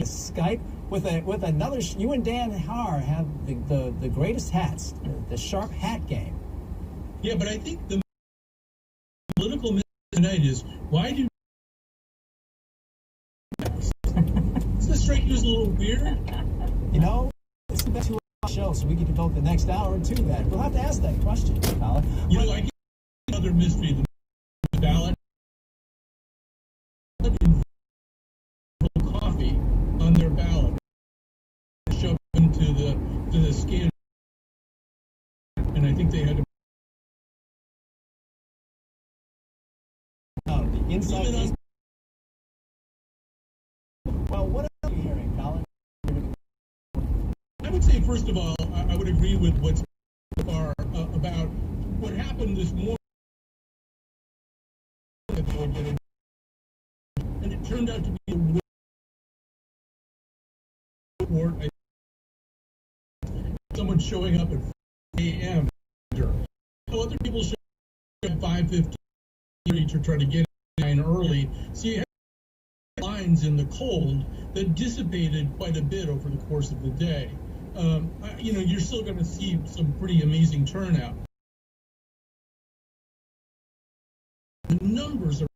Skype with another. You and Dan Haar have the greatest hats, the sharp hat game. Yeah, but I think the political message tonight is why do. Does this strike you as a little weird? You know, it's the best 2 hour show, so we can devote the next hour to that. We'll have to ask that question, Colin. You know, I get another mystery: the ballot. Coffee on their ballot, shoved into the scanner, and I think they had to. The inside. Well, what are you hearing, Colin? I would say, first of all, I would agree with what's far about what happened this morning. And it turned out to be a report. Someone showing up at 4 a.m. Other people show up at 5:15 to try to get in early. So you had lines in the cold that dissipated quite a bit over the course of the day. You're still going to see some pretty amazing turnout. The numbers are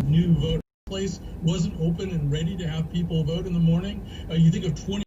new voter place wasn't open and ready to have people vote in the morning. You think of 20.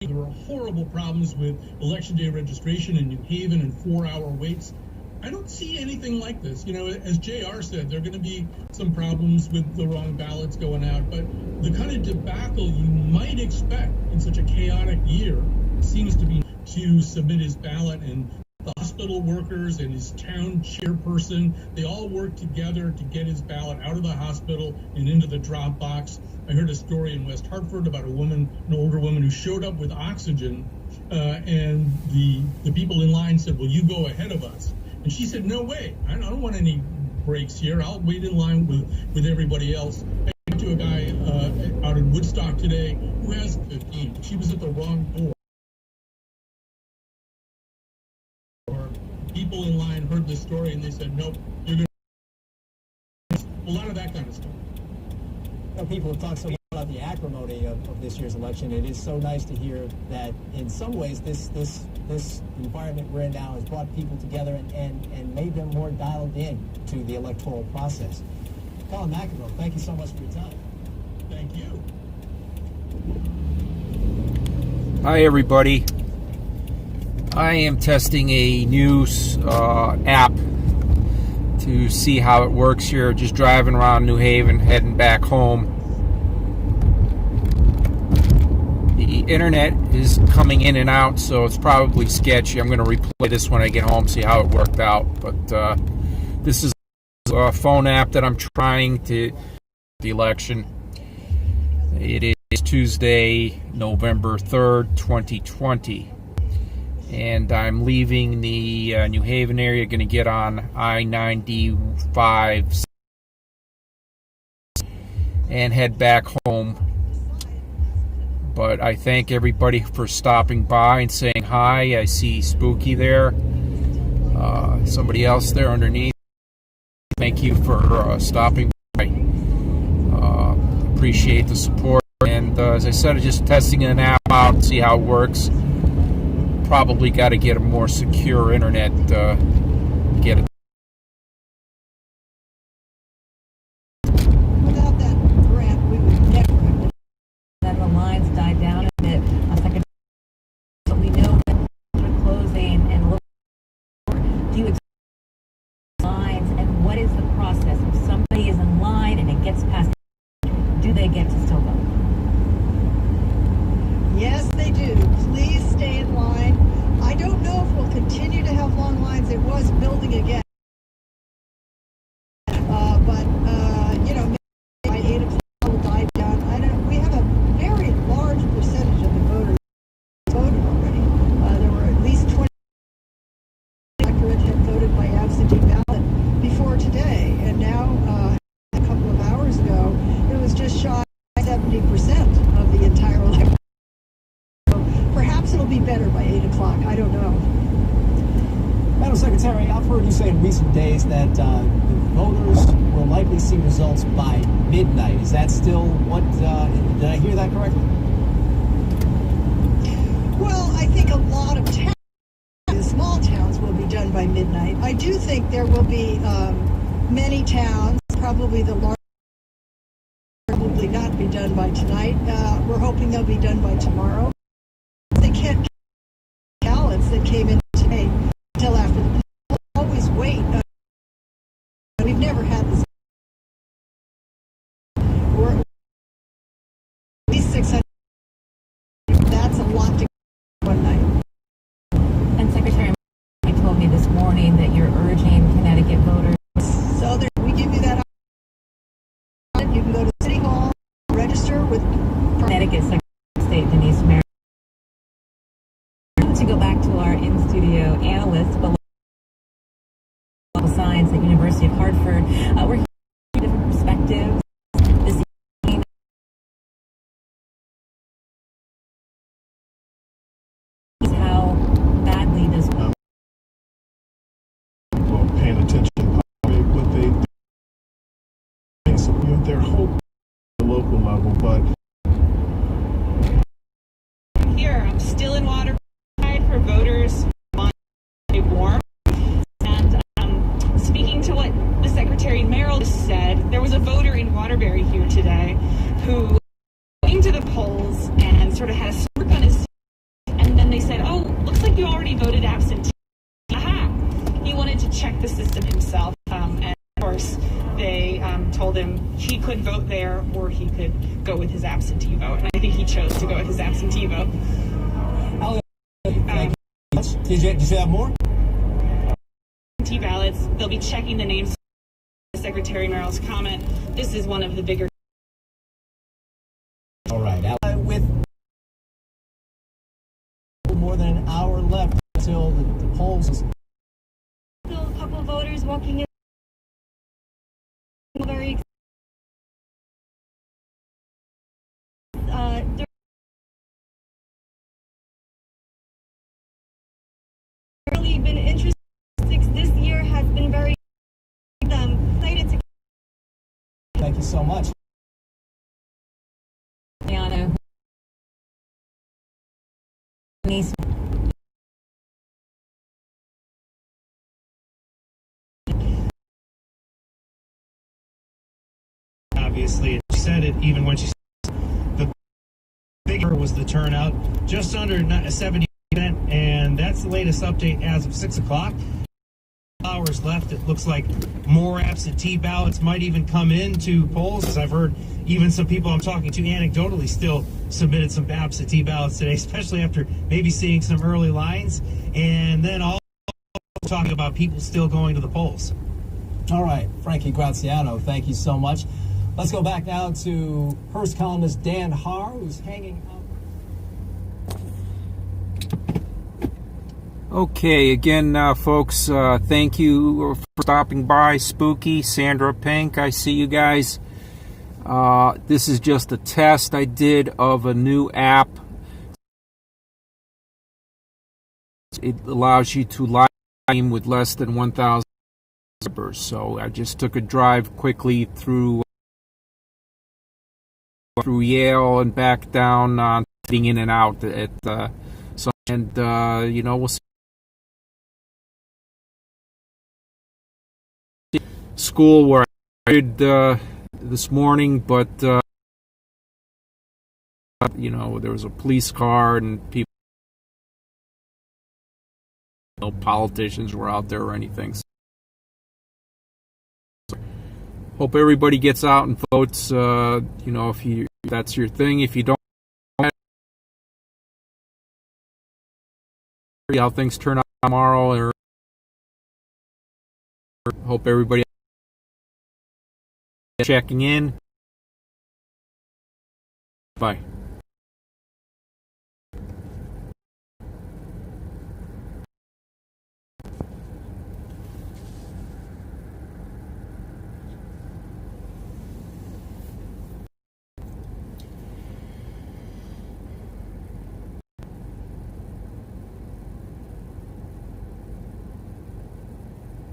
There were horrible problems with election day registration in New Haven and 4-hour waits. I don't see anything like this. You know, as JR said, there are going to be some problems with the wrong ballots going out, but the kind of debacle you might expect in such a chaotic year seems to be to submit his ballot, and the hospital workers and his town chairperson, they all work together to get his ballot out of the hospital and into the drop box. I heard a story in West Hartford about an older woman who showed up with oxygen, and the people in line said, well, you go ahead of us. And she said, no way, I don't want any breaks here. I'll wait in line with everybody else. I talked to a guy out in Woodstock today who has 15. She was at the wrong door. People in line heard this story and they said, nope, you're going to... A lot of that kind of stuff. People have talked so much about the acrimony of this year's election. It is so nice to hear that in some ways this environment we're in now has brought people together and made them more dialed in to the electoral process. Colin McEnroe, thank you so much for your time. Thank you. Hi, everybody. I am testing a new app to see how it works here. Just driving around New Haven, heading back home. The internet is coming in and out, so it's probably sketchy. I'm going to replay this when I get home, see how it worked out. But this is a phone app that I'm trying to the election. It is Tuesday, November 3rd, 2020. And I'm leaving the New Haven area, going to get on I-95 and head back home. But I thank everybody for stopping by and saying hi. I see Spooky there. Somebody else there underneath. Thank you for stopping by. Appreciate the support. And as I said, I'm just testing an app out, see how it works. Probably got to get a more secure internet to get it. Without that grant, we would never have. Then the lines died down a bit. So we know that they're closing and look. Do you expect lines, and what is the process? If somebody is in line and it gets past, do they get to still vote? Yes, they do. Please stay in line. I don't know if we'll continue to have long lines. It was building again. By 8 o'clock it will die down. We have a very large percentage of the voters voted already. There were at least 20 electorate had voted by absentee ballot before today. And now, a couple of hours ago, it was just shy of 70% of the entire electorate. Perhaps it'll be better by 8 o'clock. I don't know. Madam Secretary, I've heard you say in recent days that the voters will likely see results by midnight. Is that still what, did I hear that correctly? Well, I think a lot of towns, the small towns, will be done by midnight. I do think there will be many towns, probably the large, probably not be done by tonight. We're hoping they'll be done by tomorrow. They can't ballots that came in today until after the poll. Always wait. We've never had this. We're at least 600. That's a lot to one night. And Secretary told me this morning that you're urging Connecticut voters. So there, we give you that option. You can go to City Hall, register with Connecticut Secretary of State Denise Merritt. To go back to our in-studio analyst, political science at University of Hartford. We're hearing different perspectives this evening. How badly this Well, paying attention probably what they do. So, they're hoping at the local level, but Here, I'm still in Waterbury for voters on warm. And speaking to what the Secretary Merrill just said, there was a voter in Waterbury here today who came to the polls and sort of had a smirk on his face, and then they said, "Oh, looks like you already voted absentee." Aha! He wanted to check the system himself, and of course, they told him he could vote there or he could go with his absentee vote. And I think he chose to go with his absentee vote. Thank you much. Did you have more? Absentee ballots, they'll be checking the names. Secretary Merrill's comment. This is one of the bigger. All right. With more than an hour left until the polls. Still a couple voters walking in. Very really been interesting. This year has been very excited to. Thank you so much. Liana. Denise. Obviously, and she said it even when she said the bigger was the turnout, just under 70%, and that's the latest update as of 6 o'clock. Hours left. It looks like more absentee ballots might even come into polls, as I've heard even some people I'm talking to anecdotally still submitted some absentee ballots today, especially after maybe seeing some early lines, and then all talking about people still going to the polls. All right, Frankie Graziano, thank you so much. Let's go back now to Hearst columnist Dan Haar, who's hanging out. Okay, again, folks, thank you for stopping by. Spooky, Sandra Pink, I see you guys. This is just a test I did of a new app. It allows you to live stream with less than 1,000 subscribers. So I just took a drive quickly through Yale and back down, sitting in and out at we'll see. School where I did this morning, but there was a police car and people, no politicians were out there or anything. So, hope everybody gets out and votes. If that's your thing. If you don't, see how things turn out tomorrow. Or hope everybody checking in. Bye.